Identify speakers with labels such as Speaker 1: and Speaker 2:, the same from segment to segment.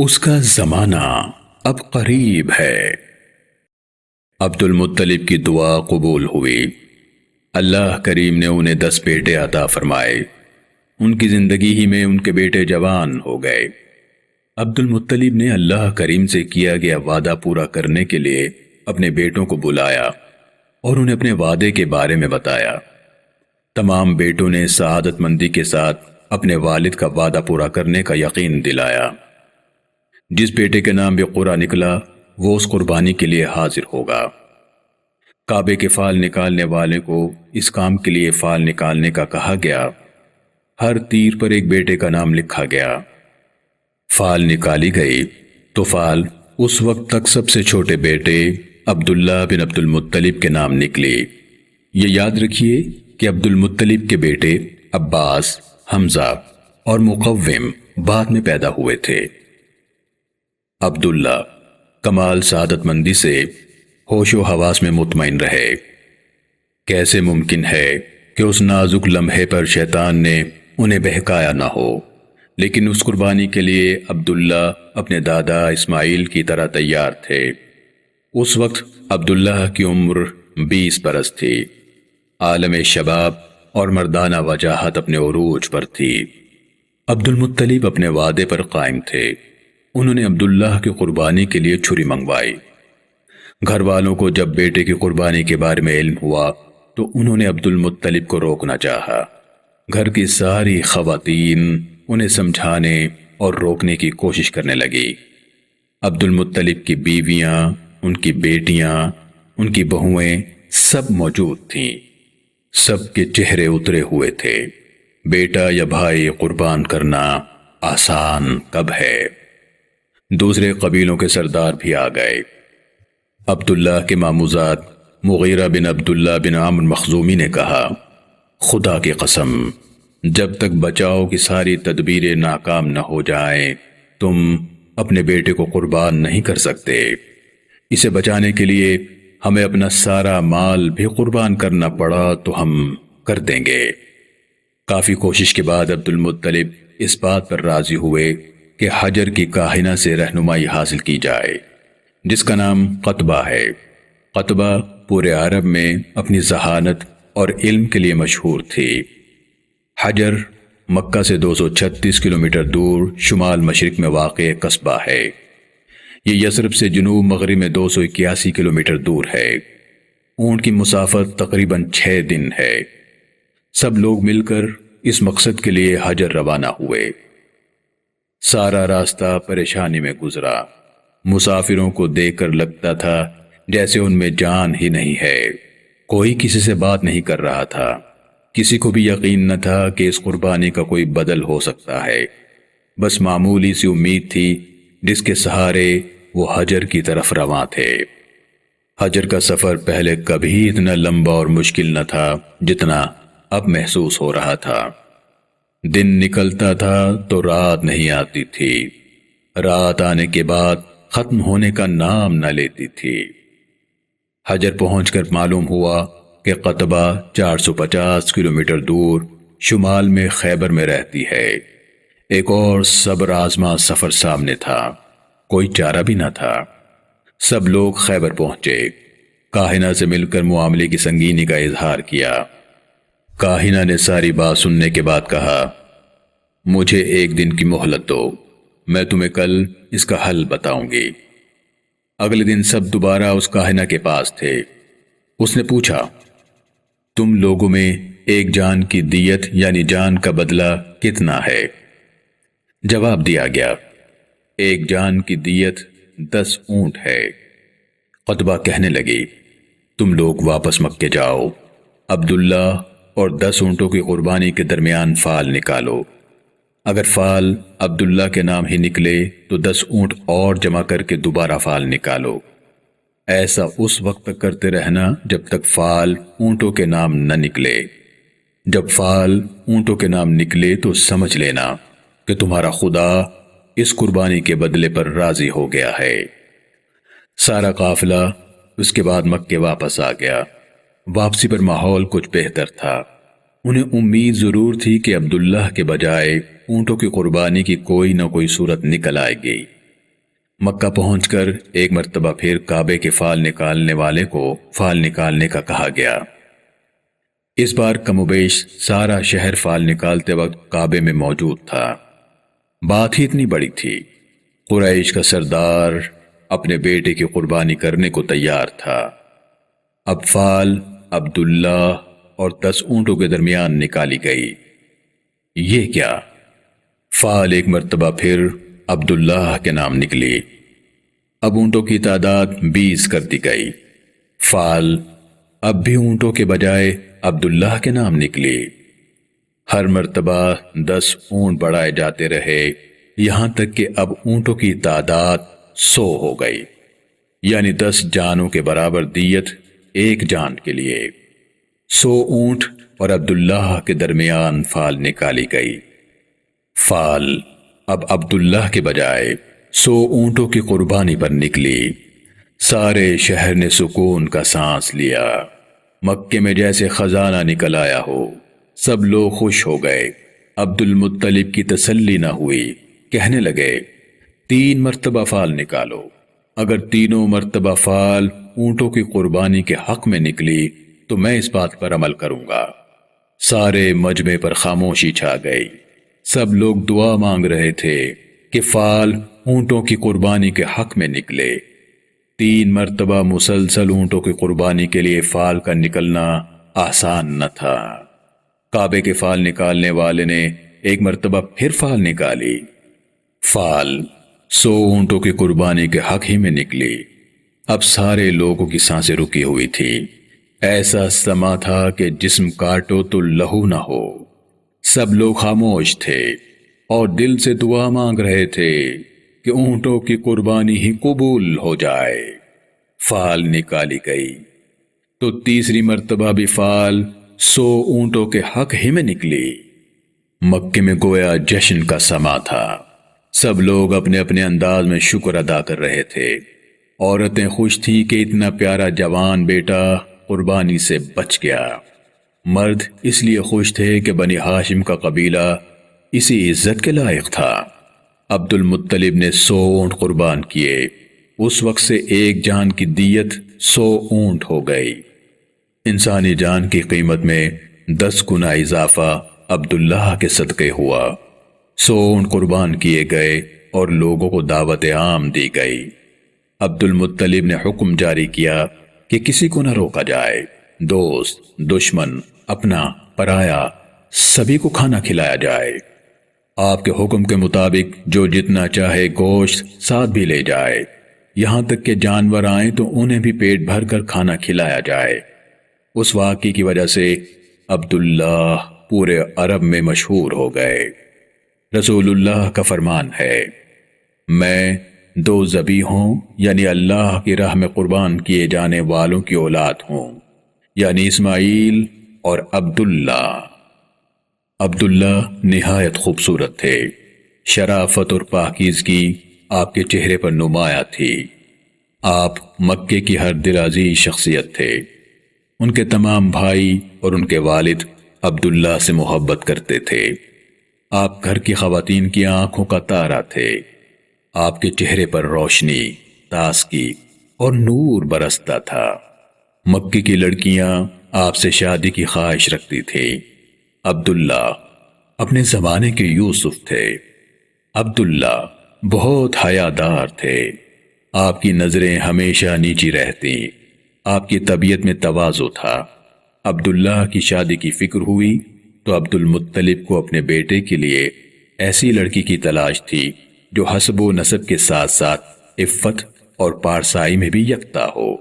Speaker 1: اس کا زمانہ اب قریب ہے۔ عبد المطلب کی دعا قبول ہوئی۔ اللہ کریم نے انہیں 10 بیٹے عطا فرمائے۔ ان کی زندگی ہی میں ان کے بیٹے جوان ہو گئے۔ عبد المطلب نے اللہ کریم سے کیا گیا وعدہ پورا کرنے کے لیے اپنے بیٹوں کو بلایا اور انہیں اپنے وعدے کے بارے میں بتایا۔ تمام بیٹوں نے سعادت مندی کے ساتھ اپنے والد کا وعدہ پورا کرنے کا یقین دلایا۔ جس بیٹے کے نام بھی قرہ نکلا وہ اس قربانی کے لیے حاضر ہوگا۔ کعبے کے فال نکالنے والے کو اس کام کے لیے فال نکالنے کا کہا گیا۔ ہر تیر پر ایک بیٹے کا نام لکھا گیا۔ فال نکالی گئی تو فال اس وقت تک سب سے چھوٹے بیٹے عبداللہ بن عبد المطلب کے نام نکلی۔ یہ یاد رکھیے کہ عبد المطلب کے بیٹے عباس، حمزہ اور مقوم بعد میں پیدا ہوئے تھے۔ عبداللہ کمال سعادت مندی سے ہوش و حواس میں مطمئن رہے۔ کیسے ممکن ہے کہ اس نازک لمحے پر شیطان نے انہیں بہکایا نہ ہو، لیکن اس قربانی کے لیے عبداللہ اپنے دادا اسماعیل کی طرح تیار تھے۔ اس وقت عبداللہ کی عمر 20 برس تھی۔ عالم شباب اور مردانہ وجاہت اپنے عروج پر تھی۔ عبد المطلب اپنے وعدے پر قائم تھے۔ انہوں نے عبداللہ کی قربانی کے لیے چھری منگوائی۔ گھر والوں کو جب بیٹے کی قربانی کے بارے میں علم ہوا تو انہوں نے عبد المطلب کو روکنا چاہا۔ گھر کی ساری خواتین انہیں سمجھانے اور روکنے کی کوشش کرنے لگی۔ عبد المطلب کی بیویاں، ان کی بیٹیاں، ان کی بہویں سب موجود تھیں۔ سب کے چہرے اترے ہوئے تھے۔ بیٹا یا بھائی قربان کرنا آسان کب ہے؟ دوسرے قبیلوں کے سردار بھی آ گئے۔ عبداللہ کے ماموزاد مغیرہ بن عبداللہ بن عامر مخزومی نے کہا، خدا کی قسم، جب تک بچاؤ کی ساری تدبیریں ناکام نہ ہو جائیں تم اپنے بیٹے کو قربان نہیں کر سکتے۔ اسے بچانے کے لیے ہمیں اپنا سارا مال بھی قربان کرنا پڑا تو ہم کر دیں گے۔ کافی کوشش کے بعد عبد المطلب اس بات پر راضی ہوئے کہ حجر کی کاہنہ سے رہنمائی حاصل کی جائے، جس کا نام قطبہ ہے۔ قطبہ پورے عرب میں اپنی ذہانت اور علم کے لیے مشہور تھی۔ حجر مکہ سے 236 کلومیٹر دور شمال مشرق میں واقع ایک قصبہ ہے۔ یہ یثرب سے جنوب مغرب میں 281 کلومیٹر دور ہے۔ اونٹ کی مسافت تقریباً 6 دن ہے۔ سب لوگ مل کر اس مقصد کے لیے حجر روانہ ہوئے۔ سارا راستہ پریشانی میں گزرا۔ مسافروں کو دیکھ کر لگتا تھا جیسے ان میں جان ہی نہیں ہے۔ کوئی کسی سے بات نہیں کر رہا تھا۔ کسی کو بھی یقین نہ تھا کہ اس قربانی کا کوئی بدل ہو سکتا ہے۔ بس معمولی سی امید تھی جس کے سہارے وہ حجر کی طرف رواں تھے۔ حجر کا سفر پہلے کبھی اتنا لمبا اور مشکل نہ تھا جتنا اب محسوس ہو رہا تھا۔ دن نکلتا تھا تو رات نہیں آتی تھی۔ رات آنے کے بعد ختم ہونے کا نام نہ لیتی تھی۔ حجر پہنچ کر معلوم ہوا کہ قطبہ 450 کلومیٹر دور شمال میں خیبر میں رہتی ہے۔ ایک اور صبر آزما سفر سامنے تھا۔ کوئی چارہ بھی نہ تھا۔ سب لوگ خیبر پہنچے۔ کاہنہ سے مل کر معاملے کی سنگینی کا اظہار کیا۔ کاہنہ نے ساری بات سننے کے بعد کہا، مجھے 1 دن کی مہلت دو، میں تمہیں کل اس کا حل بتاؤں گی۔ اگلے دن سب دوبارہ اس کاہنہ کے پاس تھے۔ اس نے پوچھا، تم لوگوں میں ایک جان کی دیت یعنی جان کا بدلہ کتنا ہے؟ جواب دیا گیا، 1 جان کی دیت 10 اونٹ ہے۔ قطبہ کہنے لگی، تم لوگ واپس مکے جاؤ، عبداللہ اور 10 اونٹوں کی قربانی کے درمیان فال نکالو۔ اگر فال عبداللہ کے نام ہی نکلے تو 10 اونٹ اور جمع کر کے دوبارہ فال نکالو۔ ایسا اس وقت تک کرتے رہنا جب تک فال اونٹوں کے نام نہ نکلے۔ جب فال اونٹوں کے نام نکلے تو سمجھ لینا کہ تمہارا خدا اس قربانی کے بدلے پر راضی ہو گیا ہے۔ سارا قافلہ اس کے بعد مکے واپس آ گیا۔ واپسی پر ماحول کچھ بہتر تھا۔ انہیں امید ضرور تھی کہ عبداللہ کے بجائے اونٹوں کی قربانی کی کوئی نہ کوئی صورت نکل آئے گی، مکہ پہنچ کر ایک مرتبہ پھر کعبے کے فال نکالنے والے کو فال نکالنے کا کہا گیا۔ اس بار کم و بیش سارا شہر فال نکالتے وقت کعبے میں موجود تھا۔ بات ہی اتنی بڑی تھی، قریش کا سردار اپنے بیٹے کی قربانی کرنے کو تیار تھا۔ اب فال عبداللہ اور 10 اونٹوں کے درمیان نکالی گئی۔ یہ کیا؟ فال ایک مرتبہ پھر عبداللہ کے نام نکلی۔ اب اونٹوں کی تعداد 20 کر دی گئی۔ فال اب بھی اونٹوں کے بجائے عبداللہ کے نام نکلی۔ ہر مرتبہ 10 اونٹ بڑھائے جاتے رہے، یہاں تک کہ اب اونٹوں کی تعداد 100 ہو گئی، یعنی 10 جانوں کے برابر دیت ایک جان کے لیے۔ 100 اونٹ اور عبداللہ کے درمیان فال نکالی گئی۔ فال اب عبداللہ کے بجائے 100 اونٹوں کی قربانی پر نکلی۔ سارے شہر نے سکون کا سانس لیا، مکے میں جیسے خزانہ نکل آیا ہو۔ سب لوگ خوش ہو گئے۔ عبد المطلب کی تسلی نہ ہوئی، کہنے لگے 3 مرتبہ فال نکالو، اگر تینوں مرتبہ فال اونٹوں کی قربانی کے حق میں نکلی تو میں اس بات پر عمل کروں گا۔ سارے مجمع پر خاموشی چھا گئی۔ سب لوگ دعا مانگ رہے تھے کہ فال اونٹوں کی قربانی کے حق میں نکلے۔ 3 مرتبہ مسلسل اونٹوں کی قربانی کے لیے فال کا نکلنا آسان نہ تھا۔ کعبے کے فال نکالنے والے نے ایک مرتبہ پھر فال نکالی۔ فال 100 اونٹوں کی قربانی کے حق ہی میں نکلی۔ اب سارے لوگوں کی سانسیں رکی ہوئی تھی۔ ایسا سما تھا کہ جسم کاٹو تو لہو نہ ہو۔ سب لوگ خاموش تھے اور دل سے دعا مانگ رہے تھے کہ اونٹوں کی قربانی ہی قبول ہو جائے۔ فال نکالی گئی تو تیسری مرتبہ بھی فال 100 اونٹوں کے حق ہی میں نکلی۔ مکے میں گویا جشن کا سما تھا۔ سب لوگ اپنے اپنے انداز میں شکر ادا کر رہے تھے۔ عورتیں خوش تھیں کہ اتنا پیارا جوان بیٹا قربانی سے بچ گیا۔ مرد اس لیے خوش تھے کہ بنی ہاشم کا قبیلہ اسی عزت کے لائق تھا۔ عبد المطلب نے 100 اونٹ قربان کیے۔ اس وقت سے ایک جان کی دیت 100 اونٹ ہو گئی۔ انسانی جان کی قیمت میں 10 گنا اضافہ عبداللہ کے صدقے ہوا۔ 100 اونٹ قربان کیے گئے اور لوگوں کو دعوت عام دی گئی۔ عبد المطلب نے حکم جاری کیا کہ کسی کو نہ روکا جائے۔ دوست، دشمن، اپنا، پرایا، سبھی کو کھانا کھلایا جائے۔ آپ کے حکم کے مطابق جو جتنا چاہے گوشت ساتھ بھی لے جائے، یہاں تک کہ جانور آئیں تو انہیں بھی پیٹ بھر کر کھانا کھلایا جائے۔ اس واقعے کی وجہ سے عبداللہ پورے عرب میں مشہور ہو گئے۔ رسول اللہ کا فرمان ہے، میں 2 ذبیحوں یعنی اللہ کی راہ میں قربان کیے جانے والوں کی اولاد ہوں، یعنی اسماعیل اور عبداللہ۔ عبداللہ نہایت خوبصورت تھے۔ شرافت اور پاکیزگی آپ کے چہرے پر نمایاں تھی۔ آپ مکے کی ہر دل عزیز شخصیت تھے۔ ان کے تمام بھائی اور ان کے والد عبداللہ سے محبت کرتے تھے۔ آپ گھر کی خواتین کی آنکھوں کا تارا تھے۔ آپ کے چہرے پر روشنی، تازگی اور نور برستا تھا۔ مکے کی لڑکیاں آپ سے شادی کی خواہش رکھتی تھیں۔ عبداللہ اپنے زمانے کے یوسف تھے۔ عبداللہ بہت حیادار تھے۔ آپ کی نظریں ہمیشہ نیچی رہتی۔ آپ کی طبیعت میں تواضع تھا۔ عبداللہ کی شادی کی فکر ہوئی تو عبد المطلب کو اپنے بیٹے کے لیے ایسی لڑکی کی تلاش تھی جو حسب و نسب کے ساتھ ساتھ عفت اور پارسائی میں بھی یکتا ہو۔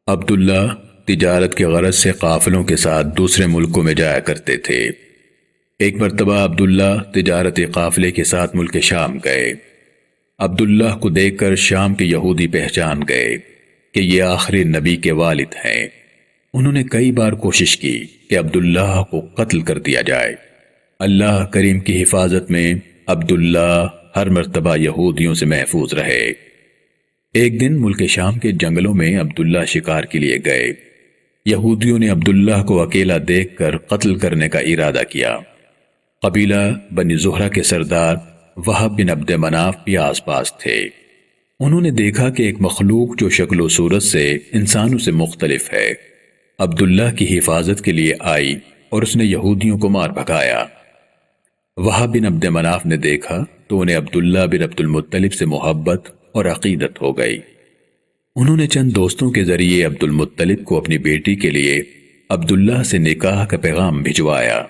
Speaker 1: عبداللہ تجارت کے غرض سے قافلوں کے ساتھ دوسرے ملکوں میں جایا کرتے تھے۔ ایک مرتبہ عبداللہ تجارتی قافلے کے ساتھ ملک شام گئے۔ عبداللہ کو دیکھ کر شام کے یہودی پہچان گئے کہ یہ آخری نبی کے والد ہیں۔ انہوں نے کئی بار کوشش کی کہ عبداللہ کو قتل کر دیا جائے۔ اللہ کریم کی حفاظت میں عبداللہ ہر مرتبہ یہودیوں سے محفوظ رہے۔ ایک دن ملک شام کے جنگلوں میں عبداللہ شکار کے لیے گئے۔ یہودیوں نے عبداللہ کو اکیلا دیکھ کر قتل کرنے کا ارادہ کیا۔ قبیلہ بنی زہرہ کے سردار وہب بن عبد مناف بھی آس پاس تھے۔ انہوں نے دیکھا کہ ایک مخلوق جو شکل و صورت سے انسانوں سے مختلف ہے عبداللہ کی حفاظت کے لیے آئی اور اس نے یہودیوں کو مار بھگایا۔ وہاب بن عبد مناف نے دیکھا تو انہیں عبداللہ بن عبد المطلب سے محبت اور عقیدت ہو گئی۔ انہوں نے چند دوستوں کے ذریعے عبد المطلب کو اپنی بیٹی کے لیے عبداللہ سے نکاح کا پیغام بھجوایا۔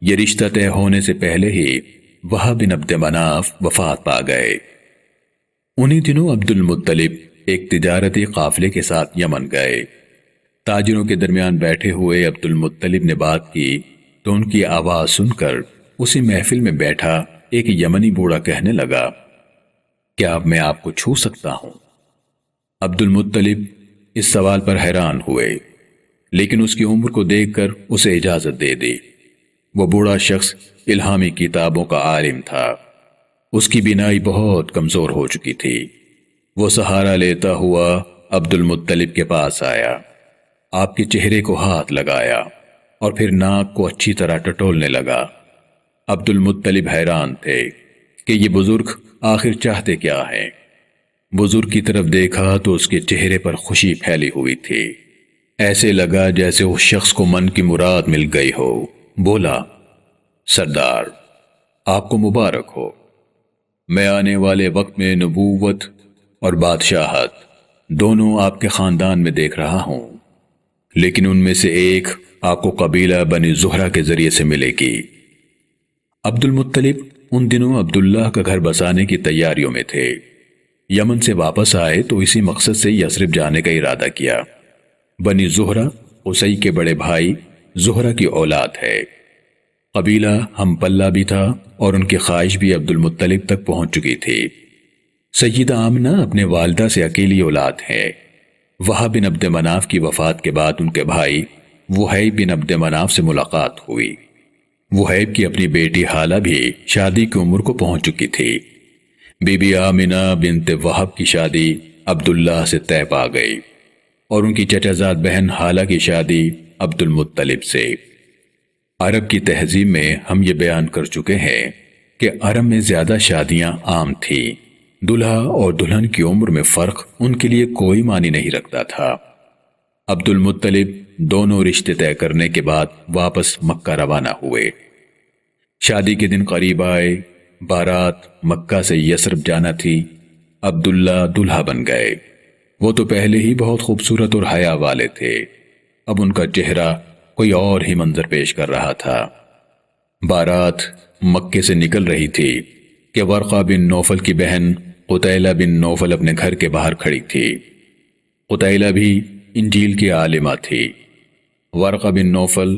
Speaker 1: یہ رشتہ طے ہونے سے پہلے ہی وہاب بن عبد مناف وفات پا گئے۔ انہی دنوں عبد المطلب ایک تجارتی قافلے کے ساتھ یمن گئے۔ تاجروں کے درمیان بیٹھے ہوئے عبد المطلب نے بات کی تو ان کی آواز سن کر اسی محفل میں بیٹھا ایک یمنی بوڑھا کہنے لگا، کیا اب میں آپ کو چھو سکتا ہوں؟ عبد المطلب اس سوال پر حیران ہوئے، لیکن اس کی عمر کو دیکھ کر اسے اجازت دے دی۔ وہ بوڑھا شخص الہامی کتابوں کا عالم تھا۔ اس کی بینائی بہت کمزور ہو چکی تھی۔ وہ سہارا لیتا ہوا عبد المطلب کے پاس آیا، آپ کے چہرے کو ہاتھ لگایا اور پھر ناک کو اچھی طرح ٹٹولنے لگا۔ عبد المطلب حیران تھے کہ یہ بزرگ آخر چاہتے کیا ہیں۔ بزرگ کی طرف دیکھا تو اس کے چہرے پر خوشی پھیلی ہوئی تھی، ایسے لگا جیسے اس شخص کو من کی مراد مل گئی ہو۔ بولا، سردار آپ کو مبارک ہو، میں آنے والے وقت میں نبوت اور بادشاہت دونوں آپ کے خاندان میں دیکھ رہا ہوں، لیکن ان میں سے ایک آپ کو قبیلہ بنی زہرہ کے ذریعے سے ملے گی۔ عبد المطلب ان دنوں عبداللہ کا گھر بسانے کی تیاریوں میں تھے۔ یمن سے واپس آئے تو اسی مقصد سے یثرب جانے کا ارادہ کیا۔ بنی زہرہ قصی کے بڑے بھائی زہرہ کی اولاد ہے۔ قبیلہ ہم پلہ بھی تھا اور ان کی خواہش بھی عبد المطلب تک پہنچ چکی تھی۔ سیدہ آمنہ اپنے والدہ سے اکیلی اولاد ہے۔ وہاب بن عبد مناف کی وفات کے بعد ان کے بھائی وہیب بن عبد مناف سے ملاقات ہوئی۔ وہیب کی اپنی بیٹی حالہ بھی شادی کی عمر کو پہنچ چکی تھی۔ بی بی آمنہ بنت وہب کی شادی عبداللہ سے طے پا گئی اور ان کی چچا زاد بہن حالہ کی شادی عبد المطلب سے۔ عرب کی تہذیب میں ہم یہ بیان کر چکے ہیں کہ عرب میں زیادہ شادیاں عام تھیں۔ دلہا اور دلہن کی عمر میں فرق ان کے لیے کوئی معنی نہیں رکھتا تھا۔ عبد المطلب دونوں رشتے طے کرنے کے بعد واپس مکہ روانہ ہوئے۔ شادی کے دن قریب آئے، بارات مکہ سے یثرب جانا تھی۔ عبداللہ دلہا بن گئے۔ وہ تو پہلے ہی بہت خوبصورت اور حیا والے تھے، اب ان کا چہرہ کوئی اور ہی منظر پیش کر رہا تھا۔ بارات مکے سے نکل رہی تھی کہ ورقہ بن نوفل کی بہن قتیلہ بن نوفل اپنے گھر کے باہر کھڑی تھی۔ قتیلہ بھی انجیل کی عالمہ تھی۔ ورقہ بن نوفل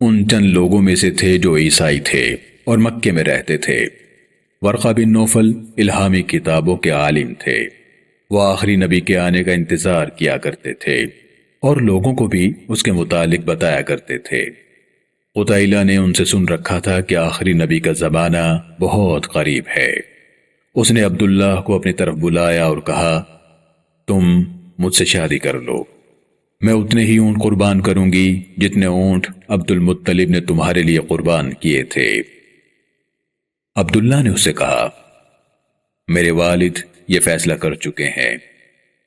Speaker 1: ان چند لوگوں میں سے تھے جو عیسائی تھے اور مکے میں رہتے تھے۔ ورقہ بن نوفل الہامی کتابوں کے عالم تھے۔ وہ آخری نبی کے آنے کا انتظار کیا کرتے تھے اور لوگوں کو بھی اس کے متعلق بتایا کرتے تھے۔ قتیلہ نے ان سے سن رکھا تھا کہ آخری نبی کا زمانہ بہت قریب ہے۔ اس نے عبداللہ کو اپنی طرف بلایا اور کہا، تم مجھ سے شادی کر لو، میں اتنے ہی اونٹ قربان کروں گی جتنے اونٹ عبد المطلب نے تمہارے لیے قربان کیے تھے۔ عبداللہ نے اس سے کہا، میرے والد یہ فیصلہ کر چکے ہیں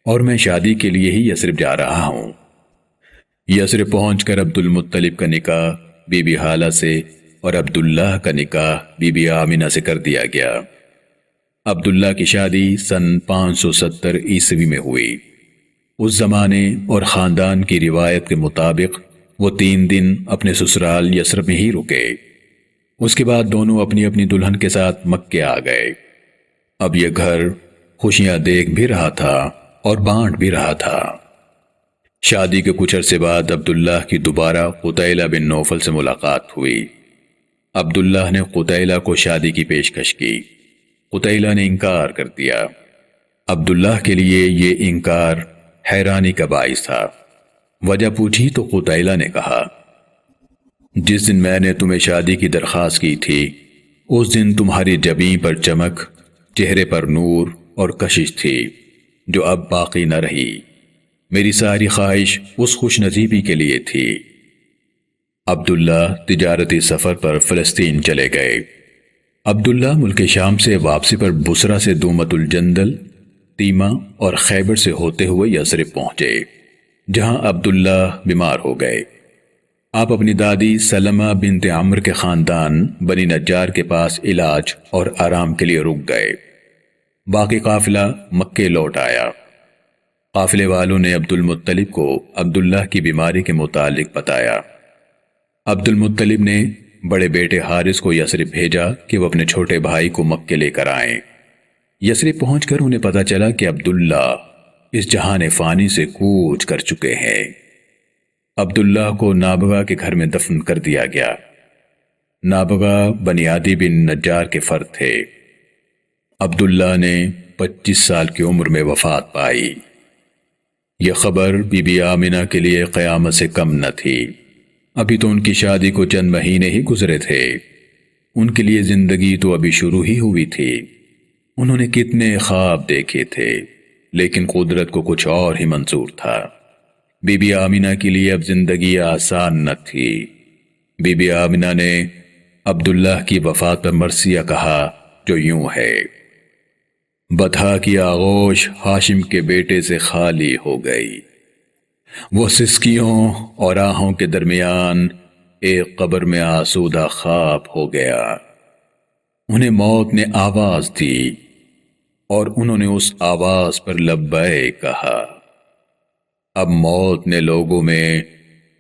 Speaker 1: اور میں شادی کے لیے ہی یثرب جا رہا ہوں۔ یثرب پہنچ کر عبد المطلب کا نکاح بی بی حالہ سے اور عبداللہ کا نکاح بی بی آمنہ سے کر دیا گیا۔ عبداللہ کی شادی سن 570 عیسوی میں ہوئی۔ اس زمانے اور خاندان کی روایت کے مطابق وہ 3 دن اپنے سسرال یثرب میں ہی رکے۔ اس کے بعد دونوں اپنی اپنی دلہن کے ساتھ مکے آ گئے۔ اب یہ گھر خوشیاں دیکھ بھی رہا تھا اور بانٹ بھی رہا تھا۔ شادی کے کچھ عرصے بعد عبداللہ کی دوبارہ قتیلہ بن نوفل سے ملاقات ہوئی۔ عبداللہ نے قتیلہ کو شادی کی پیشکش کی۔ قتیلہ نے انکار کر دیا۔ عبداللہ کے لیے یہ انکار حیرانی کا باعث تھا۔ وجہ پوچھی تو قتیلہ نے کہا، جس دن میں نے تمہیں شادی کی درخواست کی تھی اس دن تمہاری جبیں پر چمک، چہرے پر نور اور کشش تھی جو اب باقی نہ رہی۔ میری ساری خواہش اس خوش نصیبی کے لیے تھی۔ عبداللہ تجارتی سفر پر فلسطین چلے گئے۔ عبداللہ ملک شام سے واپسی پر بصرہ سے دومت الجندل تیمہ اور خیبر سے ہوتے ہوئے یثرب پہنچے، جہاں عبداللہ بیمار ہو گئے۔ آپ اپنی دادی سلمہ بنت عمرو کے خاندان بنی نجار کے پاس علاج اور آرام کے لیے رک گئے۔ باقی قافلہ مکے لوٹ آیا۔ قافلے والوں نے عبد المطلب کو عبداللہ کی بیماری کے متعلق بتایا۔ عبد المطلب نے بڑے بیٹے حارث کو یثرب بھیجا کہ وہ اپنے چھوٹے بھائی کو مکے لے کر آئیں۔ یثرب پہنچ کر انہیں پتہ چلا کہ عبداللہ اس جہان فانی سے کوچ کر چکے ہیں۔ عبداللہ کو نابغہ کے گھر میں دفن کر دیا گیا۔ نابغہ بنی عدی بن نجار کے فرد تھے۔ عبداللہ نے 25 سال کی عمر میں وفات پائی۔ یہ خبر بی بی آمنہ کے لیے قیامت سے کم نہ تھی۔ ابھی تو ان کی شادی کو چند مہینے ہی گزرے تھے۔ ان کے لیے زندگی تو ابھی شروع ہی ہوئی تھی۔ انہوں نے کتنے خواب دیکھے تھے، لیکن قدرت کو کچھ اور ہی منظور تھا۔ بی بی آمنہ کے لیے اب زندگی آسان نہ تھی۔ بی بی آمنہ نے عبداللہ کی وفات پر مرثیہ کہا، جو یوں ہے: بطحا کی آغوش ہاشم کے بیٹے سے خالی ہو گئی، وہ سسکیوں اور آہوں کے درمیان ایک قبر میں آسودہ خواب ہو گیا۔ انہیں موت نے آواز دی اور انہوں نے اس آواز پر لبیک کہا۔ اب موت نے لوگوں میں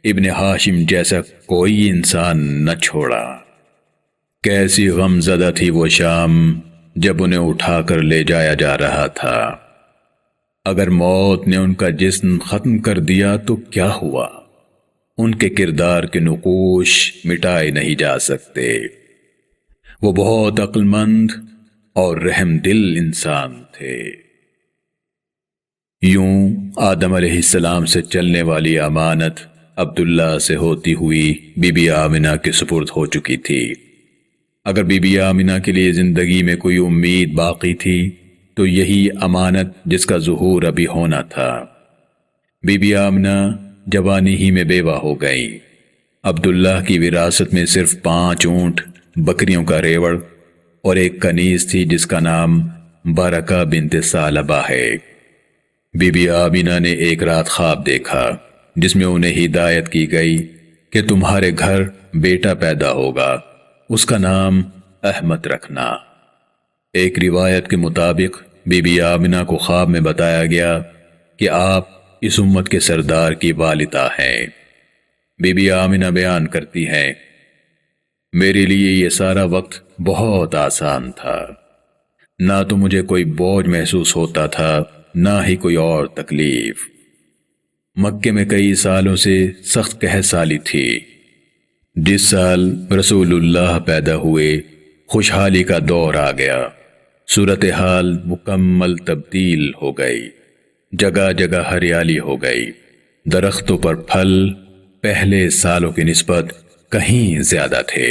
Speaker 1: ابن ہاشم جیسا کوئی انسان نہ چھوڑا۔ کیسی غمزدہ تھی وہ شام جب انہیں اٹھا کر لے جایا جا رہا تھا۔ اگر موت نے ان کا جسم ختم کر دیا تو کیا ہوا؟ ان کے کردار کے نقوش مٹائے نہیں جا سکتے۔ وہ بہت عقل مند اور رحم دل انسان تھے۔ یوں آدم علیہ السلام سے چلنے والی امانت عبداللہ سے ہوتی ہوئی بی بی آمنہ کے سپرد ہو چکی تھی۔ اگر بی بی آمنہ کے لیے زندگی میں کوئی امید باقی تھی تو یہی امانت جس کا ظہور ابھی ہونا تھا۔ بی بی آمنہ جوانی ہی میں بیوہ ہو گئی۔ عبداللہ کی وراثت میں صرف 5 اونٹ، بکریوں کا ریوڑ اور ایک کنیز تھی جس کا نام برکہ بنت ثعلبہ ہے۔ بی بی آمنہ نے ایک رات خواب دیکھا جس میں انہیں ہدایت کی گئی کہ تمہارے گھر بیٹا پیدا ہوگا، اس کا نام احمد رکھنا۔ ایک روایت کے مطابق بی بی آمنہ کو خواب میں بتایا گیا کہ آپ اس امت کے سردار کی والدہ ہیں۔ بی بی آمنہ بیان کرتی ہیں، میرے لیے یہ سارا وقت بہت آسان تھا۔ نہ تو مجھے کوئی بوجھ محسوس ہوتا تھا، نہ ہی کوئی اور تکلیف۔ مکے میں کئی سالوں سے سخت قحط سالی تھی۔ جس سال رسول اللہ پیدا ہوئے خوشحالی کا دور آ گیا۔ صورتحال مکمل تبدیل ہو گئی۔ جگہ جگہ ہریالی ہو گئی۔ درختوں پر پھل پہلے سالوں کی نسبت کہیں زیادہ تھے۔